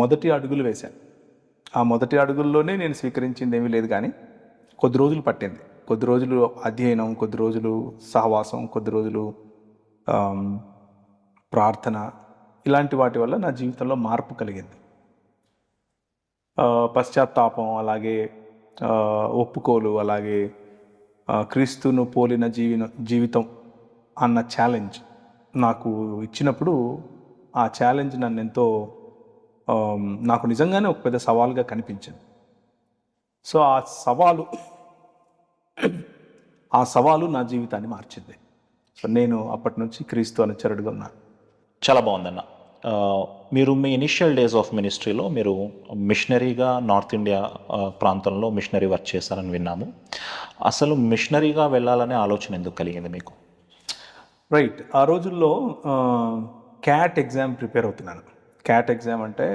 మొదటి అడుగులు వేశాను. ఆ మొదటి అడుగుల్లోనే నేను స్వీకరించింది ఏమీ లేదు, కానీ కొద్ది రోజులు పట్టింది. కొద్ది రోజులు అధ్యయనం, కొద్ది రోజులు సహవాసం, కొద్ది రోజులు ఆమ్, ప్రార్థన, ఇలాంటి వాటి వల్ల నా జీవితంలో మార్పు కలిగింది. పశ్చాత్తాపం, అలాగే ఒప్పుకోలు, అలాగే క్రీస్తును పోలిన జీవితం అన్న ఛాలెంజ్ నాకు ఇచ్చినప్పుడు, ఆ ఛాలెంజ్ నన్ను ఎంతో నాకు నిజంగానే ఒక పెద్ద సవాల్గా కనిపించింది. సో ఆ సవాలు నా జీవితాన్ని మార్చింది. సో నేను అప్పటి నుంచి క్రీస్తు అనుచరుడుగా ఉన్నాను. చాలా బాగుందన్న. మీరు మీ ఇనిషియల్ డేస్ ఆఫ్ మినిస్ట్రీలో మీరు మిషనరీగా నార్త్ ఇండియా ప్రాంతంలో మిషనరీ వర్క్ చేశారని విన్నాము. అసలు మిషనరీగా వెళ్ళాలనే ఆలోచన ఎందుకు కలిగింది మీకు? రైట్. ఆ రోజుల్లో క్యాట్ ఎగ్జామ్ ప్రిపేర్ అవుతున్నాను. క్యాట్ ఎగ్జామ్ అంటే